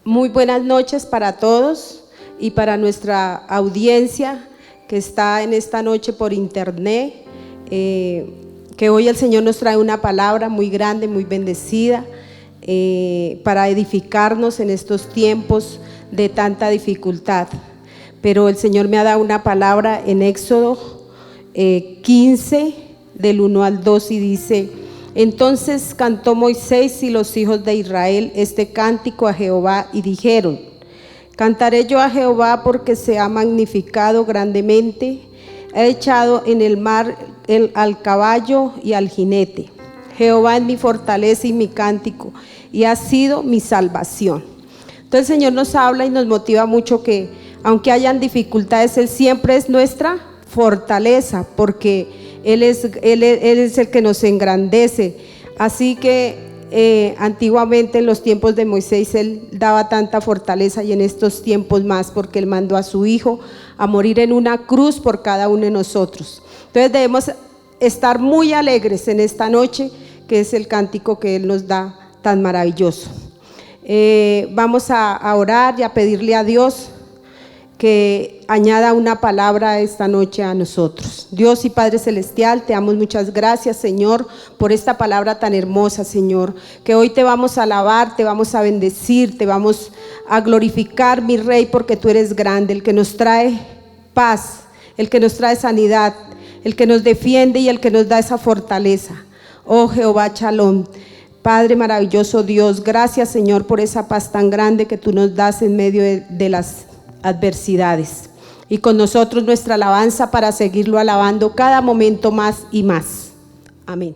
Muy buenas noches para todos y para nuestra audiencia que está en esta noche por internet, que hoy el Señor nos trae una palabra muy grande, muy bendecida, para edificarnos en estos tiempos de tanta dificultad. Pero el Señor me ha dado una palabra en Éxodo 15, del 1 al 2, y dice: entonces cantó Moisés y los hijos de Israel este cántico a Jehová y dijeron: cantaré yo a Jehová porque se ha magnificado grandemente, ha echado en el mar al caballo y al jinete. Jehová es mi fortaleza y mi cántico, y ha sido mi salvación. Entonces el Señor nos habla y nos motiva mucho que aunque hayan dificultades, Él siempre es nuestra fortaleza, porque Él es el que nos engrandece. Así que antiguamente en los tiempos de Moisés Él daba tanta fortaleza, y en estos tiempos más, porque Él mandó a su Hijo a morir en una cruz por cada uno de nosotros. Entonces debemos estar muy alegres en esta noche, que es el cántico que Él nos da tan maravilloso. Vamos a orar y a pedirle a Dios que añada una palabra esta noche a nosotros. Dios y Padre Celestial, te damos muchas gracias, Señor, por esta palabra tan hermosa, Señor, que hoy te vamos a alabar, te vamos a bendecir, te vamos a glorificar, mi Rey, porque tú eres grande, el que nos trae paz, el que nos trae sanidad, el que nos defiende y el que nos da esa fortaleza. Oh Jehová Shalom, Padre maravilloso Dios, gracias, Señor, por esa paz tan grande que tú nos das en medio de las adversidades, y con nosotros nuestra alabanza para seguirlo alabando cada momento más y más. Amén.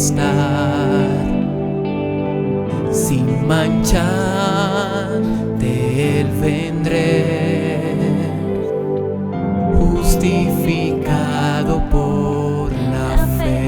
estar sin manchar, de Él vendré, justificado por la fe.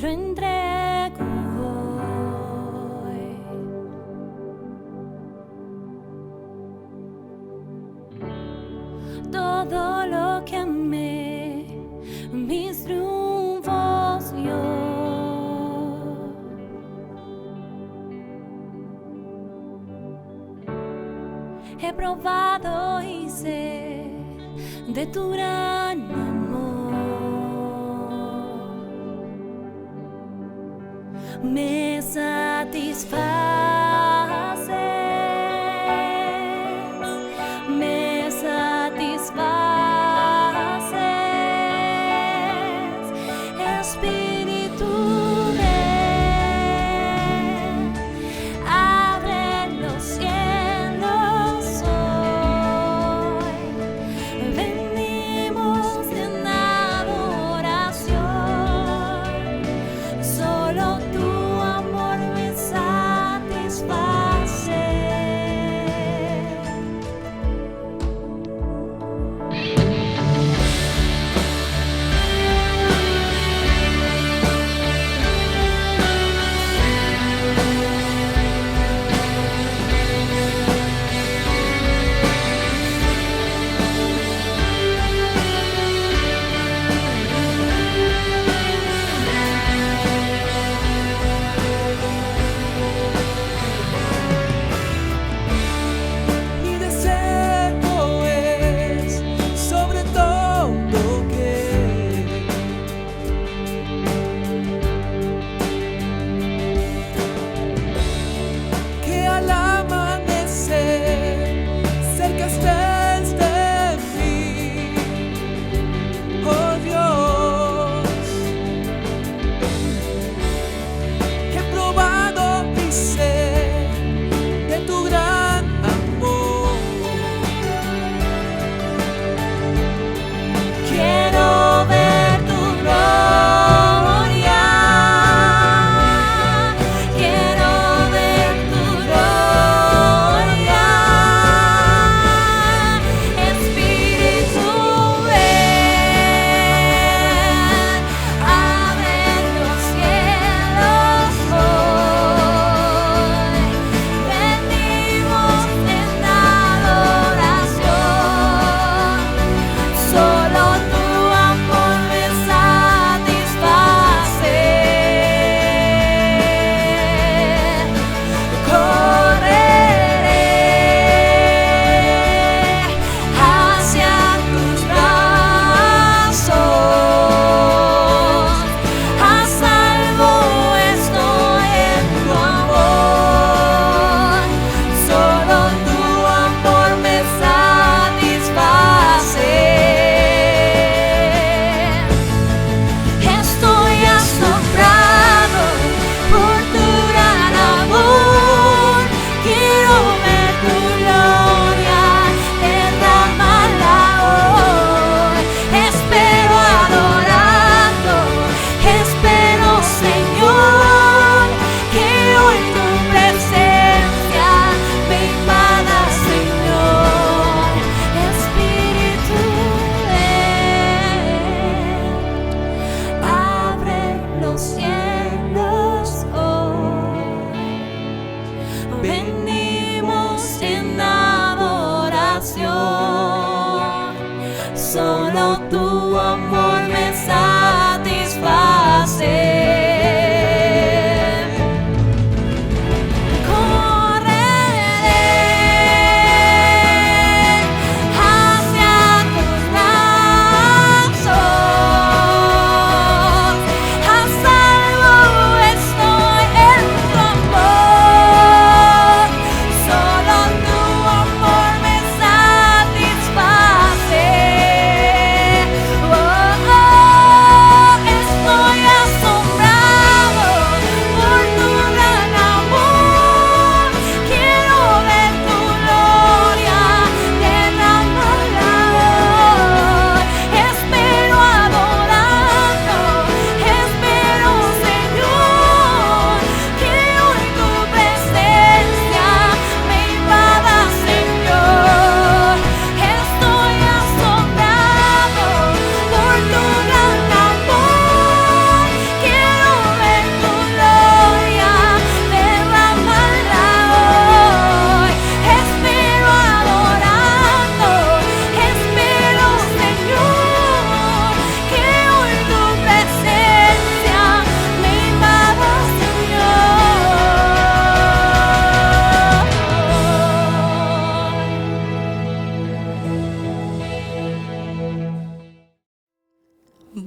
lo entrego hoy. Todo lo que amé, mis triunfos yo. He probado y sé de tu gran amor. Me satisfaces, me satisfaces, Espíritu ven, abre los cielos hoy, venimos en adoración, solo tu amor me satisface.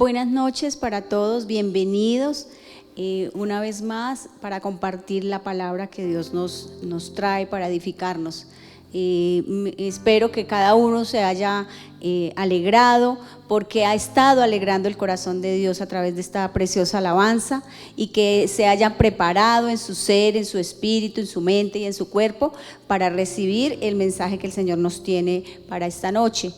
Buenas noches para todos, bienvenidos una vez más para compartir la palabra que Dios nos trae para edificarnos. Espero que cada uno se haya alegrado, porque ha estado alegrando el corazón de Dios a través de esta preciosa alabanza, y que se hayan preparado en su ser, en su espíritu, en su mente y en su cuerpo para recibir el mensaje que el Señor nos tiene para esta noche.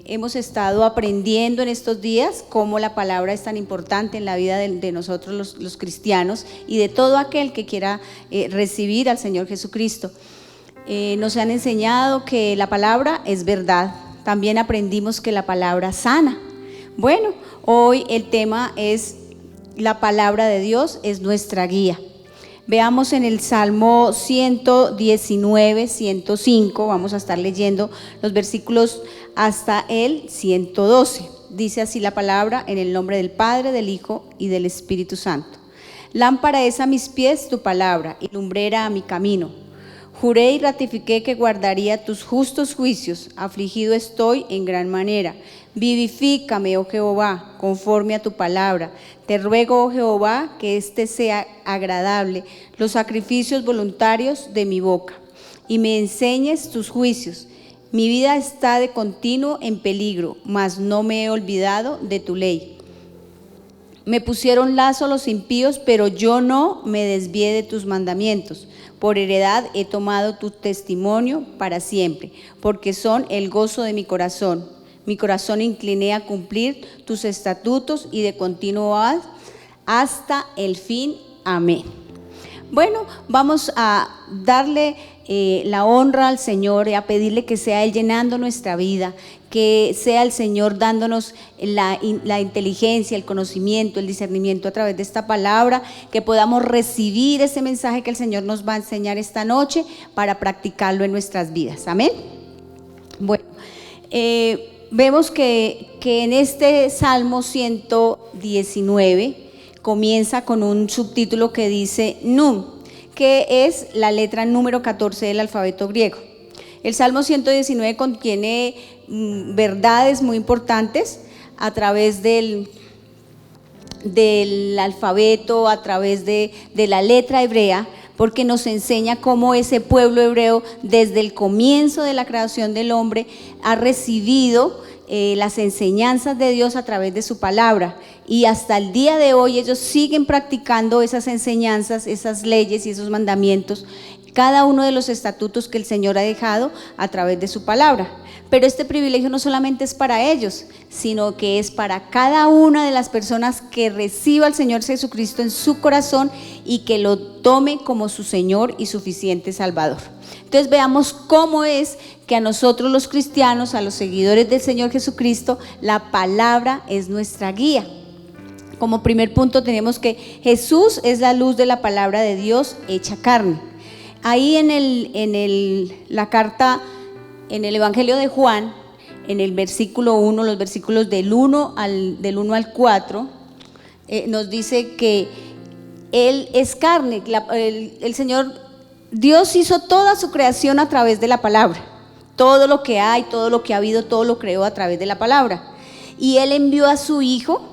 Hemos estado aprendiendo en estos días cómo la palabra es tan importante en la vida de nosotros los cristianos y de todo aquel que quiera recibir al Señor Jesucristo. Nos han enseñado que la palabra es verdad. También aprendimos que la palabra sana. Bueno, hoy el tema es: la palabra de Dios es nuestra guía. Veamos en el Salmo 119, 105, vamos a estar leyendo los versículos hasta el 112. Dice así la palabra: en el nombre del Padre, del Hijo y del Espíritu Santo. Lámpara es a mis pies tu palabra y lumbrera a mi camino. Juré y ratifiqué que guardaría tus justos juicios, afligido estoy en gran manera. Vivifícame, oh Jehová, conforme a tu palabra. Te ruego, oh Jehová, que este sea agradable, los sacrificios voluntarios de mi boca, y me enseñes tus juicios. Mi vida está de continuo en peligro, mas no me he olvidado de tu ley. Me pusieron lazo los impíos, pero yo no me desvié de tus mandamientos. Por heredad he tomado tu testimonio para siempre, porque son el gozo de mi corazón. Mi corazón incliné a cumplir tus estatutos y de continuo hasta el fin. Amén. Bueno, vamos a darle la honra al Señor y a pedirle que sea Él llenando nuestra vida, que sea el Señor dándonos la inteligencia, el conocimiento, el discernimiento a través de esta palabra, que podamos recibir ese mensaje que el Señor nos va a enseñar esta noche para practicarlo en nuestras vidas. Amén. Bueno, vemos que en este Salmo 119 comienza con un subtítulo que dice Nun, que es la letra número 14 del alfabeto griego. El Salmo 119 contiene verdades muy importantes a través del alfabeto, a través de la letra hebrea, porque nos enseña cómo ese pueblo hebreo desde el comienzo de la creación del hombre ha recibido las enseñanzas de Dios a través de su palabra, y hasta el día de hoy ellos siguen practicando esas enseñanzas, esas leyes y esos mandamientos, cada uno de los estatutos que el Señor ha dejado a través de su palabra. Pero este privilegio no solamente es para ellos, sino que es para cada una de las personas que reciba al Señor Jesucristo en su corazón y que lo tome como su Señor y suficiente Salvador. Entonces veamos cómo es que a nosotros los cristianos, a los seguidores del Señor Jesucristo, la palabra es nuestra guía. Como primer punto tenemos que Jesús es la luz de la palabra de Dios hecha carne. Ahí la carta, en el Evangelio de Juan, en el versículo 1, los versículos del 1 al 4, nos dice que Él es carne. El Señor Dios hizo toda su creación a través de la palabra. Todo lo que hay, todo lo que ha habido, todo lo creó a través de la palabra. Y Él envió a su Hijo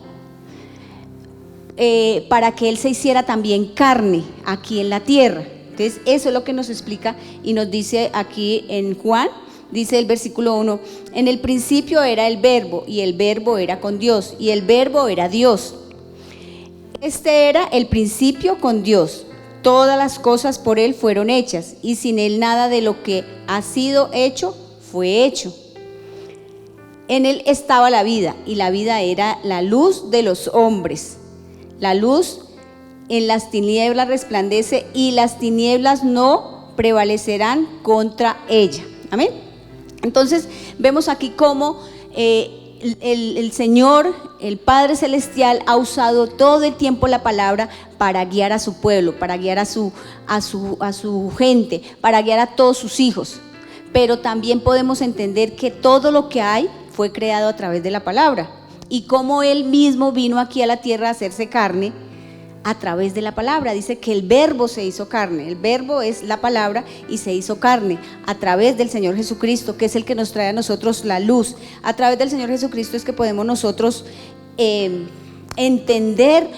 para que Él se hiciera también carne aquí en la tierra. Entonces eso es lo que nos explica y nos dice aquí en Juan. Dice el versículo 1: en el principio era el verbo, y el verbo era con Dios, y el verbo era Dios. Este era el principio con Dios. Todas las cosas por Él fueron hechas, y sin Él nada de lo que ha sido hecho fue hecho. En Él estaba la vida, y la vida era la luz de los hombres. La luz en las tinieblas resplandece, y las tinieblas no prevalecerán contra ella. Amén. Entonces vemos aquí cómo el Señor, el Padre Celestial, ha usado todo el tiempo la palabra para guiar a su pueblo, para guiar a su gente, para guiar a todos sus hijos. Pero también podemos entender que todo lo que hay fue creado a través de la palabra, y cómo Él mismo vino aquí a la tierra a hacerse carne a través de la palabra. Dice que el verbo se hizo carne. El verbo es la palabra y se hizo carne a través del Señor Jesucristo, que es el que nos trae a nosotros la luz. A través del Señor Jesucristo es que podemos nosotros entender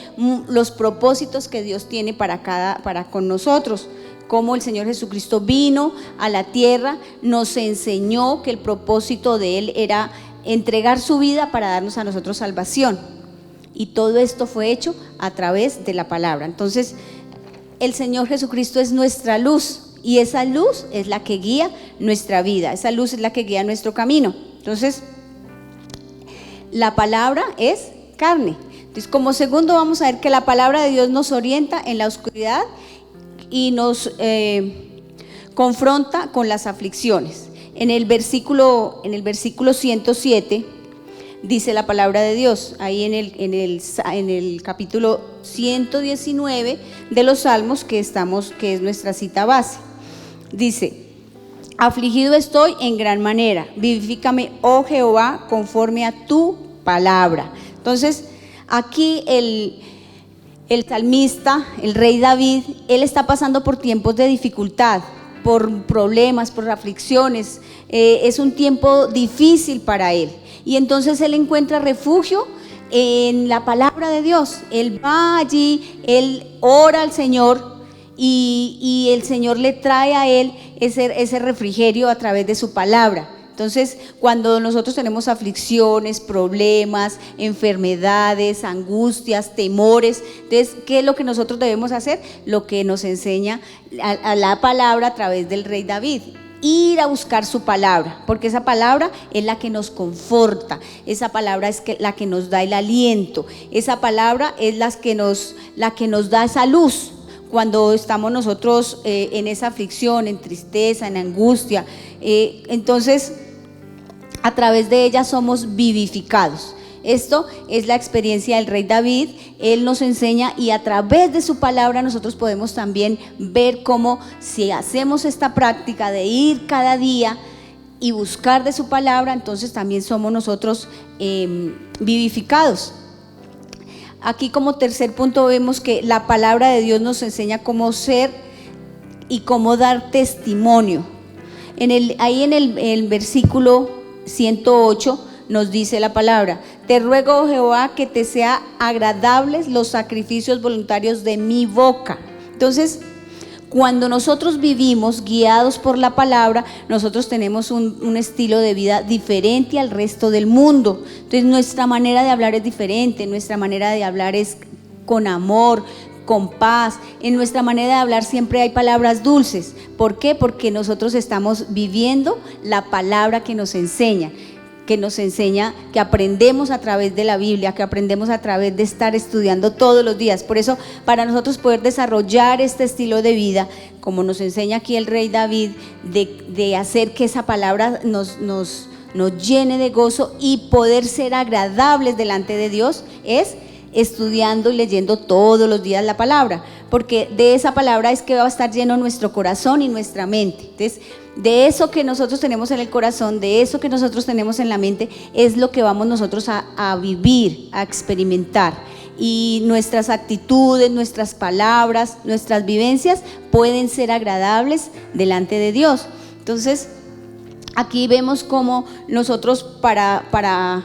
los propósitos que Dios tiene para con nosotros. Cómo el Señor Jesucristo vino a la tierra, nos enseñó que el propósito de Él era entregar su vida para darnos a nosotros salvación. Y todo esto fue hecho a través de la palabra. Entonces, el Señor Jesucristo es nuestra luz, y esa luz es la que guía nuestra vida, esa luz es la que guía nuestro camino. Entonces, la palabra es carne. Entonces, como segundo, vamos a ver que la palabra de Dios nos orienta en la oscuridad y nos confronta con las aflicciones. En el versículo 107 dice la palabra de Dios, ahí en el capítulo 119 de los Salmos, que es nuestra cita base. Dice: afligido estoy en gran manera, vivifícame, oh Jehová, conforme a tu palabra. Entonces, aquí el salmista, el rey David, él está pasando por tiempos de dificultad, por problemas, por aflicciones. Es un tiempo difícil para él, y entonces él encuentra refugio en la palabra de Dios. Él va allí, él ora al Señor, y el Señor le trae a él ese refrigerio a través de su palabra. Entonces, cuando nosotros tenemos aflicciones, problemas, enfermedades, angustias, temores, entonces, ¿qué es lo que nosotros debemos hacer? Lo que nos enseña a la palabra a través del rey David: ir a buscar su palabra, porque esa palabra es la que nos conforta, esa palabra es la que nos da el aliento, esa palabra es la que nos da esa luz. Cuando estamos nosotros en esa aflicción, en tristeza, en angustia, entonces a través de ella somos vivificados. Esto es la experiencia del rey David. Él nos enseña, y a través de su palabra nosotros podemos también ver cómo, si hacemos esta práctica de ir cada día y buscar de su palabra, entonces también somos nosotros vivificados. Aquí, como tercer punto, vemos que la palabra de Dios nos enseña cómo ser y cómo dar testimonio. Ahí en el versículo 108 nos dice la palabra: te ruego, oh Jehová, que te sea agradables los sacrificios voluntarios de mi boca. Entonces, cuando nosotros vivimos guiados por la palabra, nosotros tenemos un estilo de vida diferente al resto del mundo. Entonces, nuestra manera de hablar es diferente, nuestra manera de hablar es con amor, con paz. En nuestra manera de hablar siempre hay palabras dulces. ¿Por qué? Porque nosotros estamos viviendo la palabra que nos enseña, que aprendemos a través de la Biblia, que aprendemos a través de estar estudiando todos los días. Por eso, para nosotros poder desarrollar este estilo de vida, como nos enseña aquí el rey David, de hacer que esa palabra nos llene de gozo y poder ser agradables delante de Dios, es estudiando y leyendo todos los días la palabra, porque de esa palabra es que va a estar lleno nuestro corazón y nuestra mente. Entonces, de eso que nosotros tenemos en el corazón, de eso que nosotros tenemos en la mente, es lo que vamos nosotros a vivir, a experimentar. Y nuestras actitudes, nuestras palabras, nuestras vivencias pueden ser agradables delante de Dios. Entonces, aquí vemos cómo nosotros para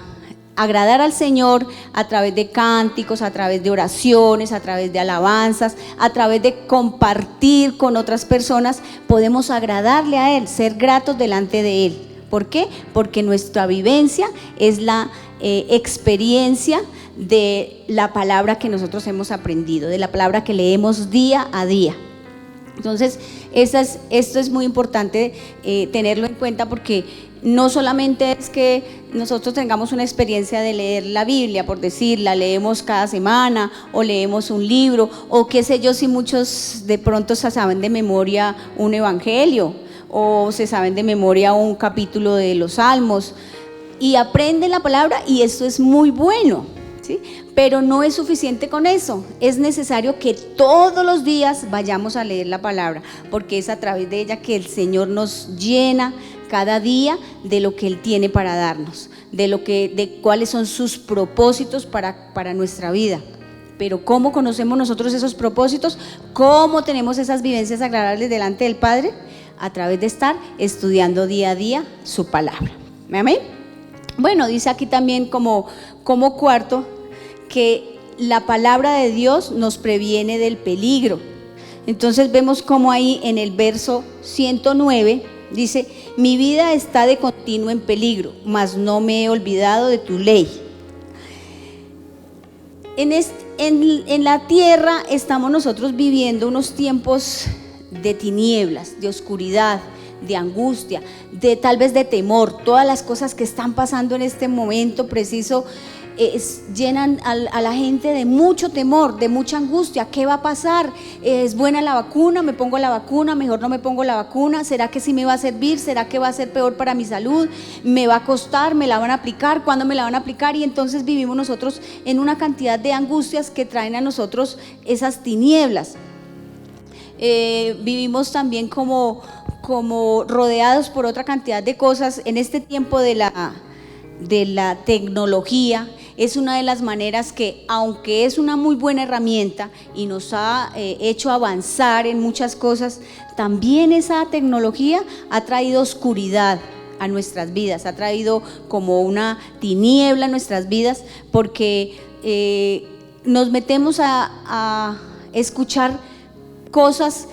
agradar al Señor, a través de cánticos, a través de oraciones, a través de alabanzas, a través de compartir con otras personas, podemos agradarle a Él, ser gratos delante de Él. ¿Por qué? Porque nuestra vivencia es la experiencia de la palabra que nosotros hemos aprendido, de la palabra que leemos día a día. Entonces, esto es muy importante tenerlo en cuenta, porque no solamente es que nosotros tengamos una experiencia de leer la Biblia, por decir, la leemos cada semana o leemos un libro, o qué sé yo, si muchos de pronto se saben de memoria un evangelio o se saben de memoria un capítulo de los Salmos y aprenden la palabra, y esto es muy bueno, ¿sí? Pero no es suficiente con eso, es necesario que todos los días vayamos a leer la palabra, porque es a través de ella que el Señor nos llena cada día de lo que Él tiene para darnos, de cuáles son sus propósitos para nuestra vida. Pero ¿cómo conocemos nosotros esos propósitos? ¿Cómo tenemos esas vivencias agradables delante del Padre? A través de estar estudiando día a día su palabra. ¿Amén? Bueno, dice aquí también como cuarto, que la palabra de Dios nos previene del peligro. Entonces vemos como ahí en el verso 109 dice: mi vida está de continuo en peligro, mas no me he olvidado de tu ley. En la tierra estamos nosotros viviendo unos tiempos de tinieblas, de oscuridad, de angustia, de tal vez de temor. Todas las cosas que están pasando en este momento preciso llenan a la gente de mucho temor, de mucha angustia. ¿Qué va a pasar? ¿Es buena la vacuna? ¿Me pongo la vacuna? ¿Mejor no me pongo la vacuna? ¿Será que sí me va a servir? ¿Será que va a ser peor para mi salud? ¿Me va a costar? ¿Me la van a aplicar? ¿Cuándo me la van a aplicar? Y entonces vivimos nosotros en una cantidad de angustias que traen a nosotros esas tinieblas. Vivimos también como rodeados por otra cantidad de cosas. En este tiempo de la tecnología es una de las maneras que, aunque es una muy buena herramienta y nos ha hecho avanzar en muchas cosas, también esa tecnología ha traído oscuridad a nuestras vidas, ha traído como una tiniebla a nuestras vidas, porque nos metemos a escuchar cosas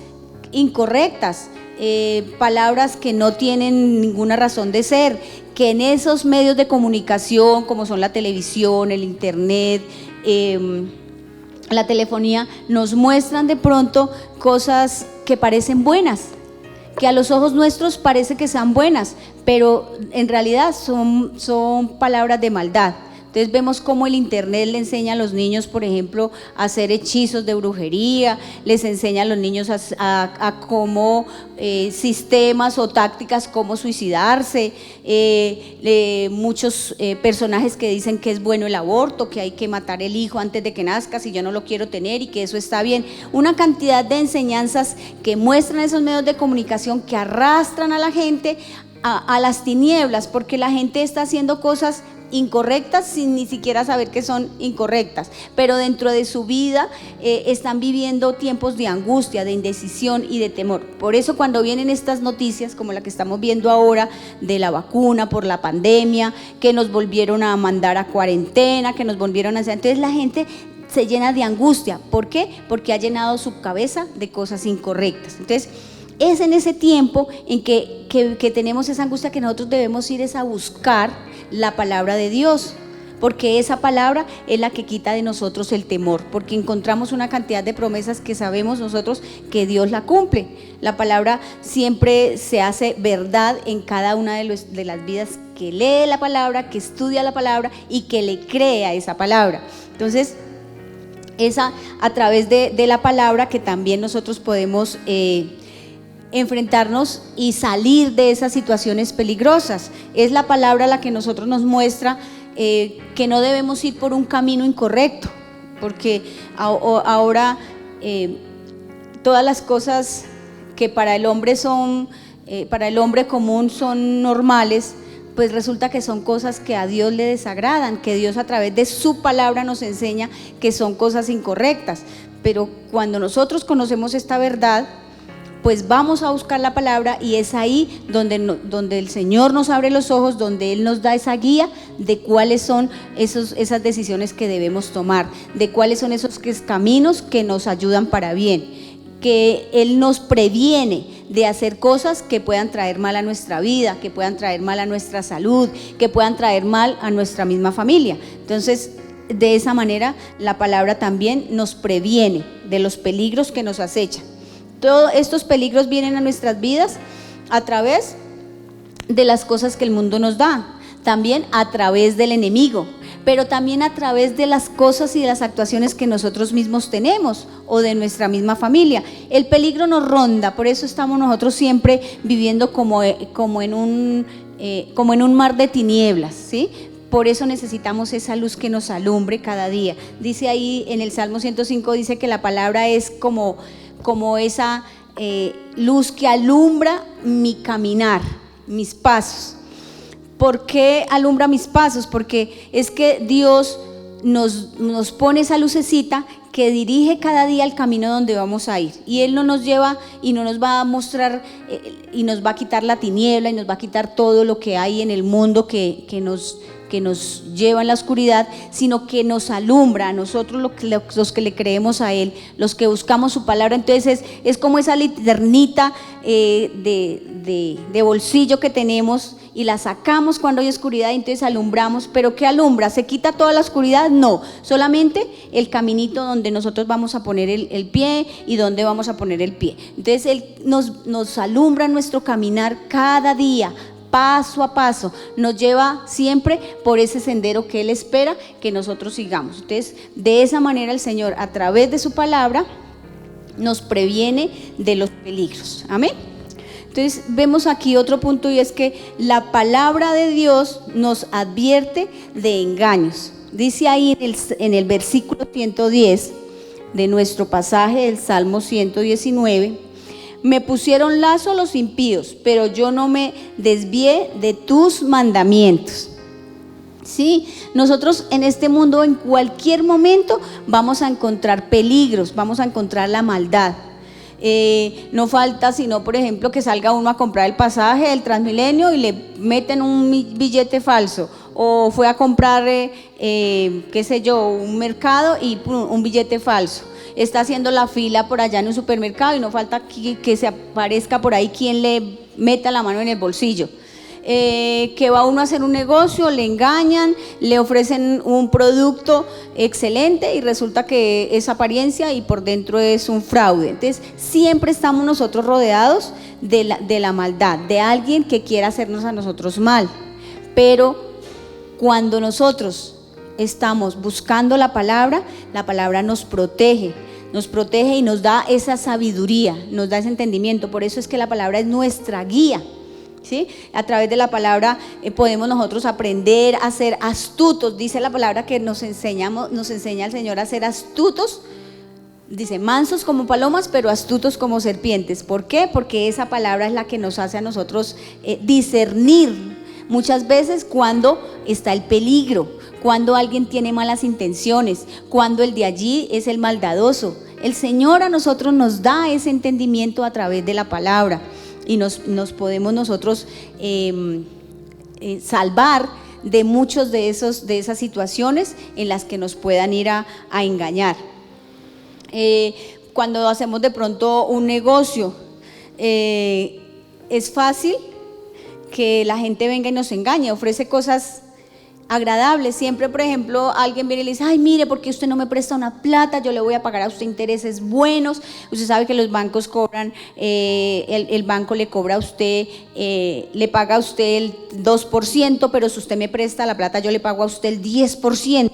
incorrectas, palabras que no tienen ninguna razón de ser, que en esos medios de comunicación como son la televisión, el internet, la telefonía, nos muestran de pronto cosas que parecen buenas, que a los ojos nuestros parece que sean buenas, pero en realidad son palabras de maldad. Entonces vemos cómo el internet le enseña a los niños, por ejemplo, a hacer hechizos de brujería, les enseña a los niños a cómo sistemas o tácticas, cómo suicidarse, muchos personajes que dicen que es bueno el aborto, que hay que matar el hijo antes de que nazca si yo no lo quiero tener y que eso está bien. Una cantidad de enseñanzas que muestran esos medios de comunicación que arrastran a la gente a las tinieblas, porque la gente está haciendo cosas incorrectas sin ni siquiera saber que son incorrectas, pero dentro de su vida están viviendo tiempos de angustia, de indecisión y de temor. Por eso cuando vienen estas noticias como la que estamos viendo ahora de la vacuna por la pandemia, que nos volvieron a mandar a cuarentena, que nos volvieron a hacer, entonces la gente se llena de angustia. ¿Por qué? Porque ha llenado su cabeza de cosas incorrectas. Entonces es en ese tiempo en que tenemos esa angustia que nosotros debemos ir a buscar la palabra de Dios, porque esa palabra es la que quita de nosotros el temor, porque encontramos una cantidad de promesas que sabemos nosotros que Dios la cumple. La palabra siempre se hace verdad en cada una de las vidas que lee la palabra, que estudia la palabra y que le cree a esa palabra. Entonces es a través de la palabra que también nosotros podemos enfrentarnos y salir de esas situaciones peligrosas. Es la palabra la que nosotros nos muestra que no debemos ir por un camino incorrecto, porque ahora todas las cosas que para el hombre común son normales, pues resulta que son cosas que a Dios le desagradan, que Dios a través de su palabra nos enseña que son cosas incorrectas. Pero cuando nosotros conocemos esta verdad, pues vamos a buscar la palabra, y es ahí donde el Señor nos abre los ojos, donde Él nos da esa guía de cuáles son esas decisiones que debemos tomar, de cuáles son esos caminos que nos ayudan para bien, que Él nos previene de hacer cosas que puedan traer mal a nuestra vida, que puedan traer mal a nuestra salud, que puedan traer mal a nuestra misma familia. Entonces, de esa manera la palabra también nos previene de los peligros que nos acechan. Todos estos peligros vienen a nuestras vidas a través de las cosas que el mundo nos da, también a través del enemigo, pero también a través de las cosas y de las actuaciones que nosotros mismos tenemos o de nuestra misma familia. El peligro nos ronda, por eso estamos nosotros siempre viviendo como en un mar de tinieblas, ¿sí? Por eso necesitamos esa luz que nos alumbre cada día. Dice ahí en el Salmo 105, dice que la palabra es como esa luz que alumbra mi caminar, mis pasos. ¿Por qué alumbra mis pasos? Porque es que Dios nos pone esa lucecita que dirige cada día el camino donde vamos a ir. Y Él no nos lleva y no nos va a mostrar y nos va a quitar la tiniebla y nos va a quitar todo lo que hay en el mundo que nos lleva en la oscuridad, sino que nos alumbra a nosotros los que le creemos a Él, los que buscamos su palabra. Entonces es como esa linternita de bolsillo que tenemos y la sacamos cuando hay oscuridad y entonces alumbramos. ¿Pero qué alumbra? ¿Se quita toda la oscuridad? No, solamente el caminito donde nosotros vamos a poner el pie y donde vamos a poner el pie. Entonces Él nos alumbra nuestro caminar cada día, paso a paso, nos lleva siempre por ese sendero que Él espera que nosotros sigamos. Entonces, de esa manera el Señor, a través de su palabra, nos previene de los peligros. Amén. Entonces, vemos aquí otro punto, y es que la palabra de Dios nos advierte de engaños. Dice ahí en el versículo 110 de nuestro pasaje del Salmo 119: me pusieron lazo los impíos, pero yo no me desvié de tus mandamientos. Sí, nosotros en este mundo en cualquier momento vamos a encontrar peligros, vamos a encontrar la maldad. No falta sino, por ejemplo, que salga uno a comprar el pasaje del Transmilenio y le meten un billete falso, o fue a comprar, qué sé yo, un mercado y un billete falso. Está haciendo la fila por allá en un supermercado y no falta que se aparezca por ahí quien le meta la mano en el bolsillo. Que va uno a hacer un negocio, le engañan, le ofrecen un producto excelente y resulta que es apariencia y por dentro es un fraude. Entonces siempre estamos nosotros rodeados de la maldad, de alguien que quiera hacernos a nosotros mal. Pero cuando nosotros estamos buscando la palabra nos protege y nos da esa sabiduría, nos da ese entendimiento. Por eso es que la palabra es nuestra guía, ¿sí? A través de la palabra podemos nosotros aprender a ser astutos. Dice la palabra que nos enseña el Señor a ser astutos. Dice, mansos como palomas, pero astutos como serpientes. ¿Por qué? Porque esa palabra es la que nos hace a nosotros discernir muchas veces cuando está el peligro, cuando alguien tiene malas intenciones, cuando el de allí es el maldadoso. El Señor a nosotros nos da ese entendimiento a través de la palabra y nos podemos nosotros salvar de muchos de esas situaciones en las que nos puedan ir a engañar. Cuando hacemos de pronto un negocio, es fácil que la gente venga y nos engañe, ofrece cosas agradables. Siempre, por ejemplo, alguien viene y le dice, ay, mire, ¿por qué usted no me presta una plata? Yo le voy a pagar a usted intereses buenos. Usted sabe que los bancos cobran, el banco le cobra a usted, le paga a usted el 2%, pero si usted me presta la plata, yo le pago a usted el 10%.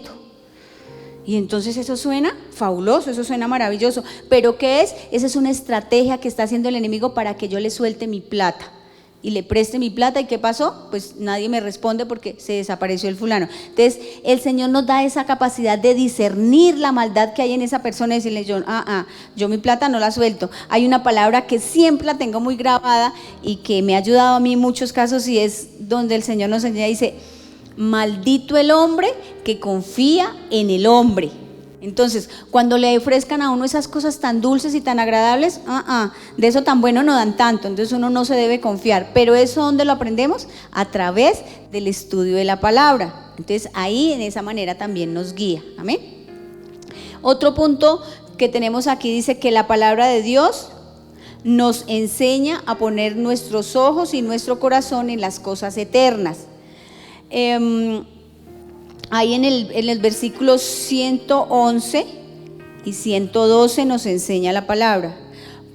Y entonces eso suena fabuloso, eso suena maravilloso. ¿Pero qué es? Esa es una estrategia que está haciendo el enemigo para que yo le suelte mi plata y le preste mi plata. ¿Y qué pasó? Pues nadie me responde porque se desapareció el fulano. Entonces el Señor nos da esa capacidad de discernir la maldad que hay en esa persona y decirle, yo mi plata no la suelto. Hay una palabra que siempre la tengo muy grabada y que me ha ayudado a mí en muchos casos, y es donde el Señor nos enseña, dice, maldito el hombre que confía en el hombre. Entonces, cuando le ofrezcan a uno esas cosas tan dulces y tan agradables, de eso tan bueno no dan tanto, entonces uno no se debe confiar. Pero eso, ¿dónde lo aprendemos? A través del estudio de la palabra. Entonces ahí en esa manera también nos guía. Amén. Otro punto que tenemos aquí dice que la palabra de Dios nos enseña a poner nuestros ojos y nuestro corazón en las cosas eternas. Ahí en el versículo 111 y 112 nos enseña la palabra.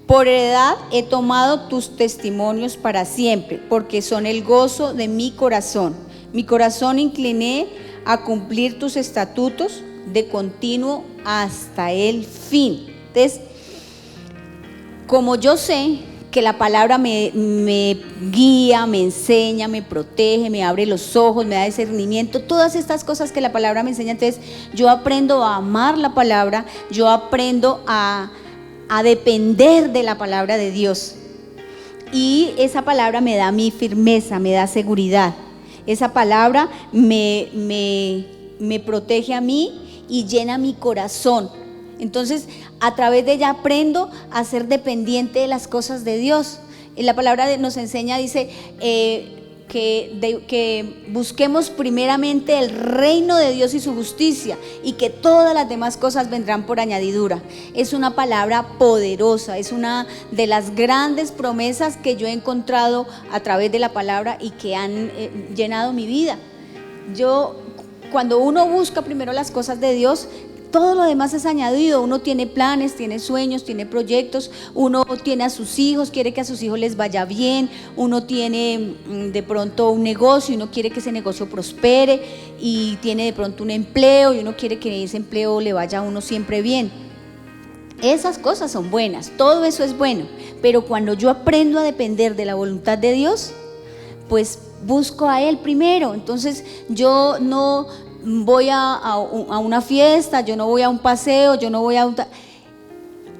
Por heredad he tomado tus testimonios para siempre, porque son el gozo de mi corazón. Mi corazón incliné a cumplir tus estatutos de continuo hasta el fin. Entonces, como yo sé que la palabra me guía, me enseña, me protege, me abre los ojos, me da discernimiento, todas estas cosas que la palabra me enseña, entonces yo aprendo a amar la palabra, yo aprendo a depender de la palabra de Dios, y esa palabra me da mi firmeza, me da seguridad. Esa palabra me protege a mí y llena mi corazón. Entonces, a través de ella aprendo a ser dependiente de las cosas de Dios. La palabra nos enseña, dice, que busquemos primeramente el reino de Dios y su justicia, y que todas las demás cosas vendrán por añadidura. Es una palabra poderosa, es una de las grandes promesas que yo he encontrado a través de la palabra y que han llenado mi vida. Cuando uno busca primero las cosas de Dios, todo lo demás es añadido. Uno tiene planes, tiene sueños, tiene proyectos, uno tiene a sus hijos, quiere que a sus hijos les vaya bien, uno tiene de pronto un negocio y uno quiere que ese negocio prospere, y tiene de pronto un empleo y uno quiere que ese empleo le vaya a uno siempre bien. Esas cosas son buenas, todo eso es bueno, pero cuando yo aprendo a depender de la voluntad de Dios, pues busco a Él primero. Entonces yo no voy a una fiesta, yo no voy a un paseo, yo no voy a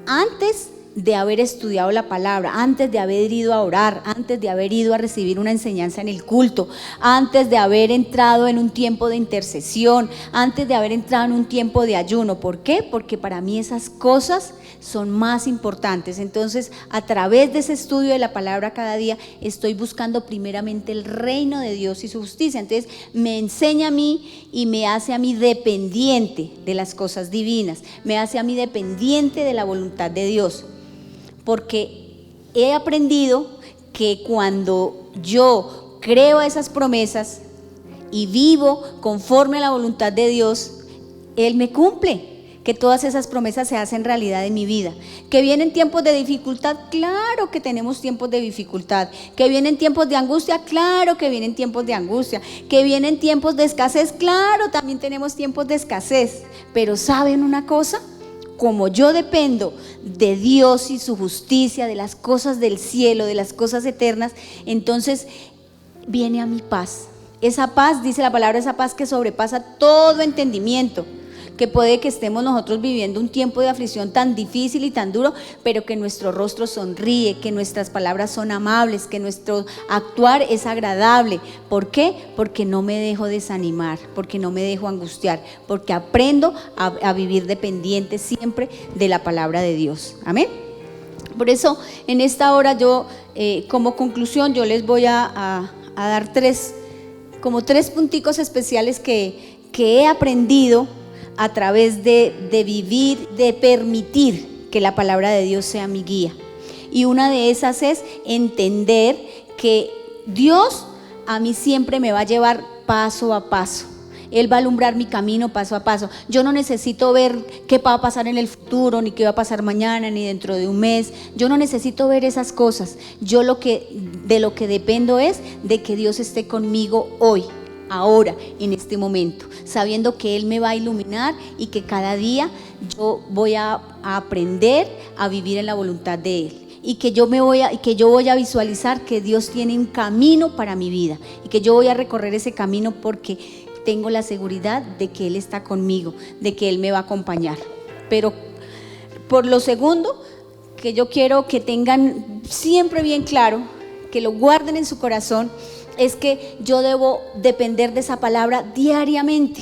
antes de haber estudiado la palabra, antes de haber ido a orar, antes de haber ido a recibir una enseñanza en el culto, antes de haber entrado en un tiempo de intercesión, antes de haber entrado en un tiempo de ayuno. ¿Por qué? Porque para mí esas cosas son más importantes. Entonces, a través de ese estudio de la palabra cada día, estoy buscando primeramente el reino de Dios y su justicia. Entonces, me enseña a mí y me hace a mí dependiente de las cosas divinas, me hace a mí dependiente de la voluntad de Dios. Porque he aprendido que cuando yo creo esas promesas y vivo conforme a la voluntad de Dios, Él me cumple, que todas esas promesas se hacen realidad en mi vida. Que vienen tiempos de dificultad, claro que tenemos tiempos de dificultad. Que vienen tiempos de angustia, claro que vienen tiempos de angustia. Que vienen tiempos de escasez, claro, también tenemos tiempos de escasez. Pero ¿saben una cosa? Como yo dependo de Dios y su justicia, de las cosas del cielo, de las cosas eternas, entonces viene a mi paz. Esa paz, dice la palabra, esa paz que sobrepasa todo entendimiento, que puede que estemos nosotros viviendo un tiempo de aflicción tan difícil y tan duro, pero que nuestro rostro sonríe, que nuestras palabras son amables, que nuestro actuar es agradable. ¿Por qué? Porque no me dejo desanimar, porque no me dejo angustiar, porque aprendo a vivir dependiente siempre de la palabra de Dios. Amén. Por eso en esta hora yo, como conclusión, yo les voy a dar tres punticos especiales que he aprendido a través de vivir, de permitir que la palabra de Dios sea mi guía. Y una de esas es entender que Dios a mí siempre me va a llevar paso a paso. Él va a alumbrar mi camino paso a paso. Yo no necesito ver qué va a pasar en el futuro, ni qué va a pasar mañana, ni dentro de un mes. Yo no necesito ver esas cosas. Yo de lo que dependo es de que Dios esté conmigo hoy, ahora, en este momento, sabiendo que Él me va a iluminar y que cada día yo voy a aprender a vivir en la voluntad de Él. Y que yo voy a visualizar que Dios tiene un camino para mi vida y que yo voy a recorrer ese camino porque tengo la seguridad de que Él está conmigo, de que Él me va a acompañar. Pero por lo segundo, que yo quiero que tengan siempre bien claro, que lo guarden en su corazón, es que yo debo depender de esa palabra diariamente.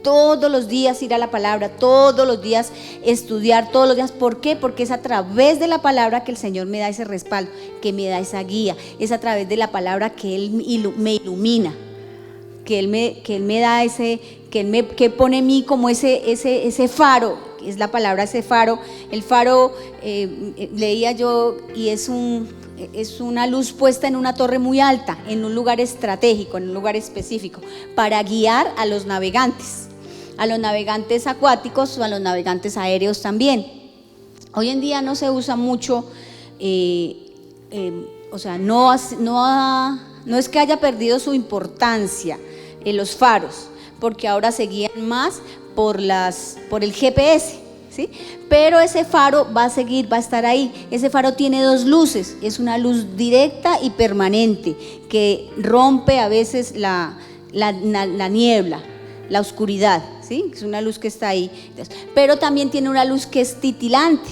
Todos los días ir a la palabra, todos los días estudiar, todos los días. ¿Por qué? Porque es a través de la palabra que el Señor me da ese respaldo, que me da esa guía. Es a través de la palabra que Él me ilumina, que Él me da que pone en mí como ese faro. Es la palabra, ese faro. El faro, leía yo, y es una luz puesta en una torre muy alta, en un lugar estratégico, en un lugar específico, para guiar a los navegantes acuáticos o a los navegantes aéreos también. Hoy en día no se usa mucho, no es que haya perdido su importancia los faros, porque ahora se guían más por el GPS, ¿sí? Pero ese faro va a estar ahí. Ese faro tiene dos luces, es una luz directa y permanente que rompe a veces la niebla, la oscuridad, ¿sí? Es una luz que está ahí. Pero también tiene una luz que es titilante,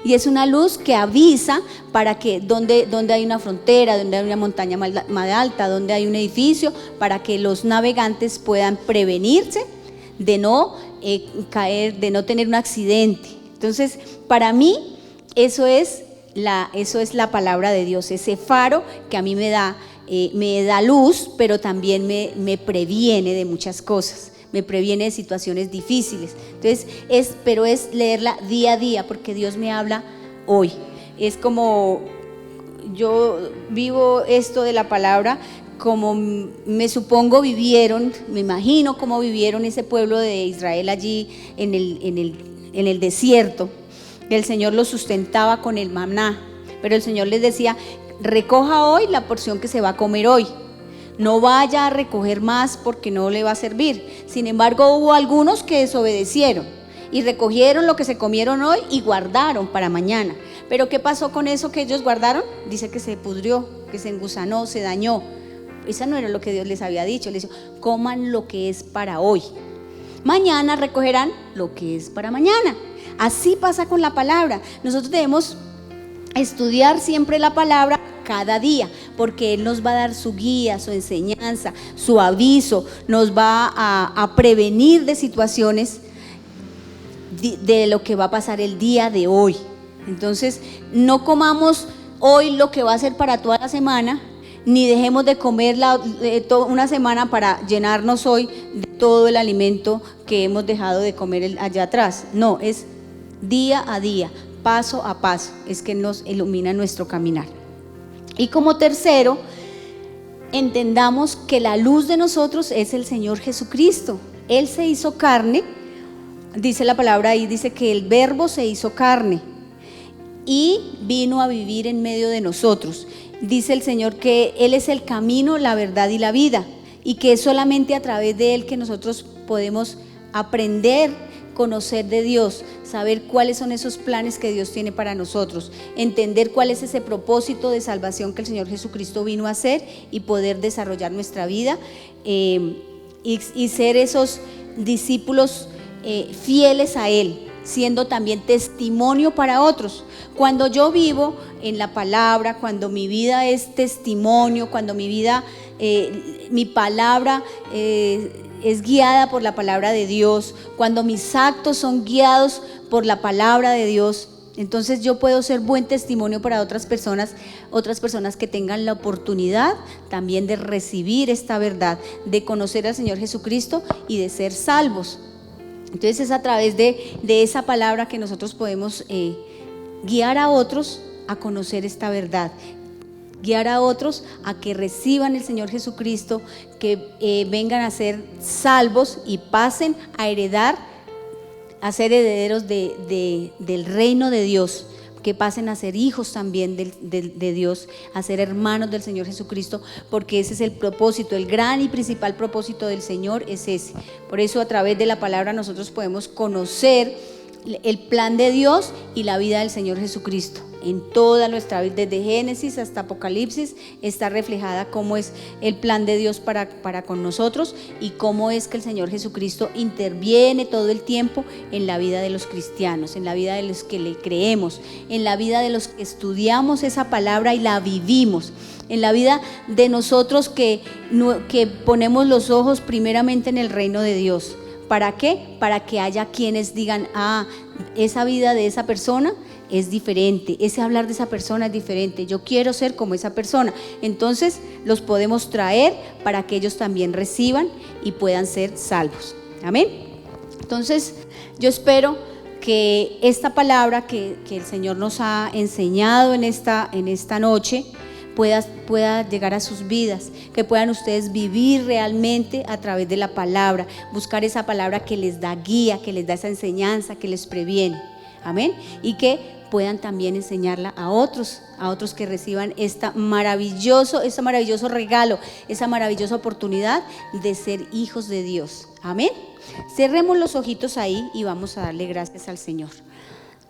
y es una luz que avisa para que donde hay una frontera, donde hay una montaña más alta, donde hay un edificio, para que los navegantes puedan prevenirse de no caer, de no tener un accidente Entonces, para mí, eso es la palabra de Dios, ese faro que a mí me da luz, pero también me previene de muchas cosas, me previene de situaciones difíciles. Entonces, pero es leerla día a día, porque Dios me habla hoy. Es como yo vivo esto de la palabra, como me supongo vivieron, me imagino cómo vivieron ese pueblo de Israel allí en el desierto. El Señor los sustentaba con el maná, pero el Señor les decía: recoja hoy la porción que se va a comer hoy, no vaya a recoger más porque no le va a servir. Sin embargo, hubo algunos que desobedecieron y recogieron lo que se comieron hoy y guardaron para mañana. Pero ¿qué pasó con eso que ellos guardaron? Dice que se pudrió, que se engusanó, se dañó. Eso no era lo que Dios les había dicho. Les dijo: coman lo que es para hoy, mañana recogerán lo que es para mañana. Así pasa con la palabra. Nosotros debemos estudiar siempre la palabra cada día, porque Él nos va a dar su guía, su enseñanza, su aviso, nos va a prevenir de situaciones de lo que va a pasar el día de hoy. Entonces, no comamos hoy lo que va a ser para toda la semana, ni dejemos de comer una semana para llenarnos hoy de todo el alimento que hemos dejado de comer allá atrás. No, es día a día, paso a paso, es que nos ilumina nuestro caminar. Y como tercero, entendamos que la luz de nosotros es el Señor Jesucristo. Él se hizo carne, dice la palabra ahí, dice que el Verbo se hizo carne y vino a vivir en medio de nosotros. Dice el Señor que Él es el camino, la verdad y la vida, y que es solamente a través de Él que nosotros podemos aprender, conocer de Dios, saber cuáles son esos planes que Dios tiene para nosotros, entender cuál es ese propósito de salvación que el Señor Jesucristo vino a hacer y poder desarrollar nuestra vida y ser esos discípulos fieles a Él, siendo también testimonio para otros. Cuando yo vivo en la palabra, cuando mi vida es testimonio, cuando mi vida, mi palabra es guiada por la palabra de Dios, cuando mis actos son guiados por la palabra de Dios, entonces yo puedo ser buen testimonio para otras personas que tengan la oportunidad también de recibir esta verdad, de conocer al Señor Jesucristo y de ser salvos. Entonces es a través de esa palabra que nosotros podemos guiar a otros a conocer esta verdad, guiar a otros a que reciban el Señor Jesucristo, que vengan a ser salvos y pasen a heredar, a ser herederos del reino de Dios, que pasen a ser hijos también de Dios, a ser hermanos del Señor Jesucristo, porque ese es el propósito, el gran y principal propósito del Señor es ese. Por eso a través de la palabra nosotros podemos conocer el plan de Dios y la vida del Señor Jesucristo. En toda nuestra vida, desde Génesis hasta Apocalipsis, está reflejada cómo es el plan de Dios para con nosotros y cómo es que el Señor Jesucristo interviene todo el tiempo en la vida de los cristianos, en la vida de los que le creemos, en la vida de los que estudiamos esa palabra y la vivimos, en la vida de nosotros que ponemos los ojos primeramente en el reino de Dios. ¿Para qué? Para que haya quienes digan: esa vida de esa persona es diferente, ese hablar de esa persona es diferente, yo quiero ser como esa persona. Entonces los podemos traer para que ellos también reciban y puedan ser salvos. Amén. Entonces yo espero que esta palabra que el Señor nos ha enseñado en esta noche pueda llegar a sus vidas, que puedan ustedes vivir realmente a través de la palabra, buscar esa palabra que les da guía, que les da esa enseñanza, que les previene. Amén. Y que puedan también enseñarla a otros que reciban este maravilloso regalo, esa maravillosa oportunidad de ser hijos de Dios. Amén. Cerremos los ojitos ahí y vamos a darle gracias al Señor.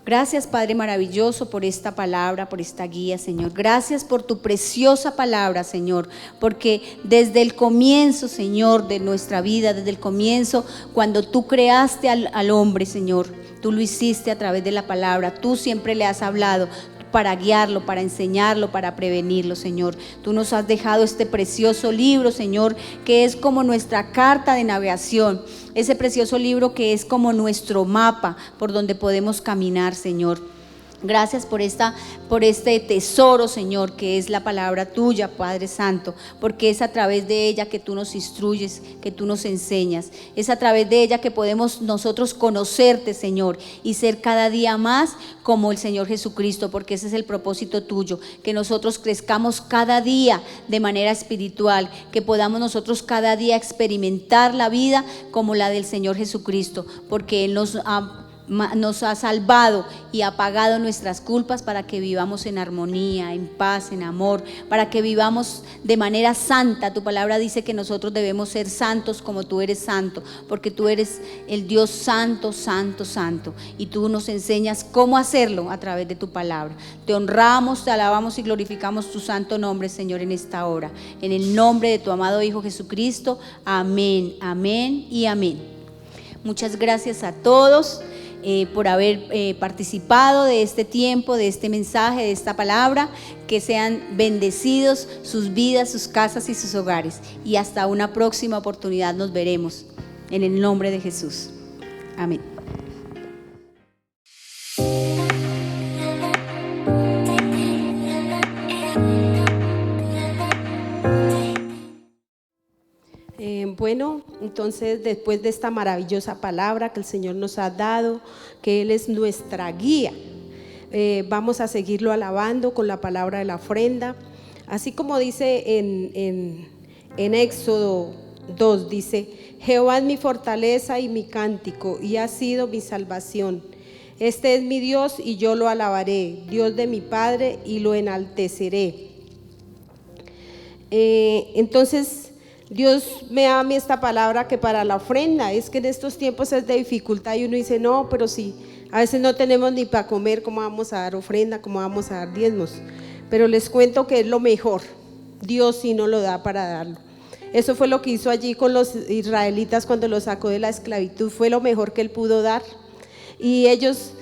Gracias, Padre maravilloso, por esta palabra, por esta guía, Señor. Gracias por tu preciosa palabra, Señor, porque desde el comienzo, Señor, de nuestra vida, desde el comienzo, cuando tú creaste al hombre, Señor, tú lo hiciste a través de la palabra, tú siempre le has hablado, para guiarlo, para enseñarlo, para prevenirlo, Señor. Tú nos has dejado este precioso libro, Señor, que es como nuestra carta de navegación, ese precioso libro que es como nuestro mapa por donde podemos caminar, Señor. Gracias por este tesoro, Señor, que es la palabra tuya, Padre Santo, porque es a través de ella que tú nos instruyes, que tú nos enseñas. Es a través de ella que podemos nosotros conocerte, Señor, y ser cada día más como el Señor Jesucristo, porque ese es el propósito tuyo, que nosotros crezcamos cada día de manera espiritual, que podamos nosotros cada día experimentar la vida como la del Señor Jesucristo, porque Él nos ha salvado y ha pagado nuestras culpas para que vivamos en armonía, en paz, en amor, para que vivamos de manera santa. Tu palabra dice que nosotros debemos ser santos como tú eres santo, porque tú eres el Dios santo, santo, santo, y tú nos enseñas cómo hacerlo a través de tu palabra. Te honramos, te alabamos y glorificamos tu santo nombre, Señor, en esta hora, en el nombre de tu amado Hijo Jesucristo. Amén, amén y amén. Muchas gracias a todos por haber participado de este tiempo, de este mensaje, de esta palabra. Que sean bendecidos sus vidas, sus casas y sus hogares. Y hasta una próxima oportunidad nos veremos. En el nombre de Jesús. Amén. Bueno, entonces después de esta maravillosa palabra que el Señor nos ha dado, que Él es nuestra guía, vamos a seguirlo alabando con la palabra de la ofrenda. Así como dice en Éxodo 2, dice: Jehová es mi fortaleza y mi cántico, y ha sido mi salvación. Este es mi Dios y yo lo alabaré, Dios de mi Padre, y lo enalteceré. Entonces Dios me da a mí esta palabra que para la ofrenda, es que en estos tiempos es de dificultad y uno dice: no, pero sí, a veces no tenemos ni para comer, ¿cómo vamos a dar ofrenda? ¿Cómo vamos a dar diezmos? Pero les cuento que es lo mejor, Dios sí nos lo da para darlo. Eso fue lo que hizo allí con los israelitas cuando los sacó de la esclavitud, fue lo mejor que Él pudo dar. Y ellos,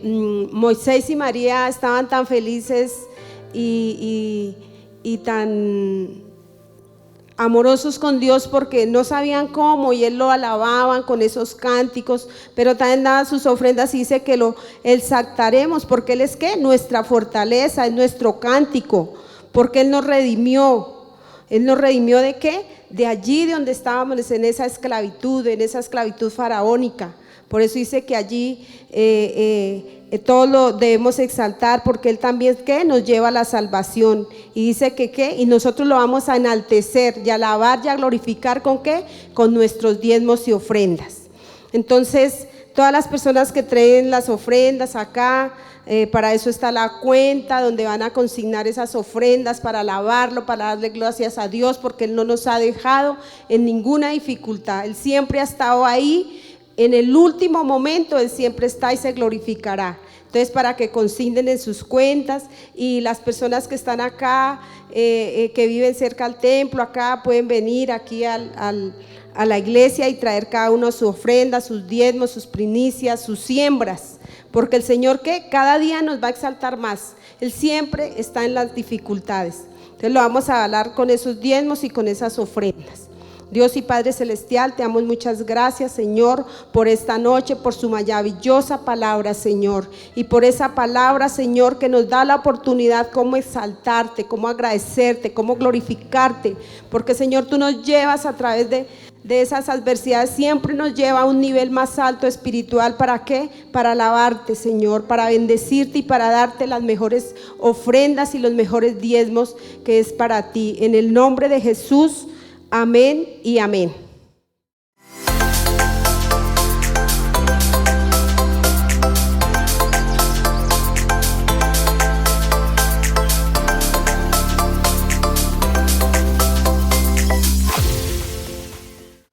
Moisés y María, estaban tan felices y tan amorosos con Dios porque no sabían cómo, y Él lo alababan con esos cánticos, pero también daban sus ofrendas, y dice que lo exaltaremos porque Él es ¿qué? Nuestra fortaleza, es nuestro cántico, porque Él nos redimió. ¿Él nos redimió de qué? De allí de donde estábamos, en esa esclavitud faraónica. Por eso dice que allí todo lo debemos exaltar, porque Él también ¿qué? Nos lleva a la salvación. Y dice que ¿qué? Y nosotros lo vamos a enaltecer y a alabar y a glorificar ¿con qué? Con nuestros diezmos y ofrendas. Entonces, todas las personas que traen las ofrendas acá, para eso está la cuenta donde van a consignar esas ofrendas, para alabarlo, para darle gracias a Dios, porque Él no nos ha dejado en ninguna dificultad. Él siempre ha estado ahí. En el último momento Él siempre está y se glorificará. Entonces, para que consignen en sus cuentas, y las personas que están acá, que viven cerca al templo, acá pueden venir aquí a la iglesia y traer cada uno su ofrenda, sus diezmos, sus primicias, sus siembras, porque el Señor ¿qué? Cada día nos va a exaltar más. Él siempre está en las dificultades. Entonces lo vamos a hablar con esos diezmos y con esas ofrendas. Dios y Padre Celestial, te damos muchas gracias, Señor, por esta noche, por su maravillosa palabra, Señor, y por esa palabra, Señor, que nos da la oportunidad cómo exaltarte, cómo agradecerte, cómo glorificarte, porque, Señor, tú nos llevas a través de esas adversidades, siempre nos lleva a un nivel más alto espiritual. ¿Para qué? Para alabarte, Señor, para bendecirte y para darte las mejores ofrendas y los mejores diezmos que es para ti. En el nombre de Jesús. Amén y amén.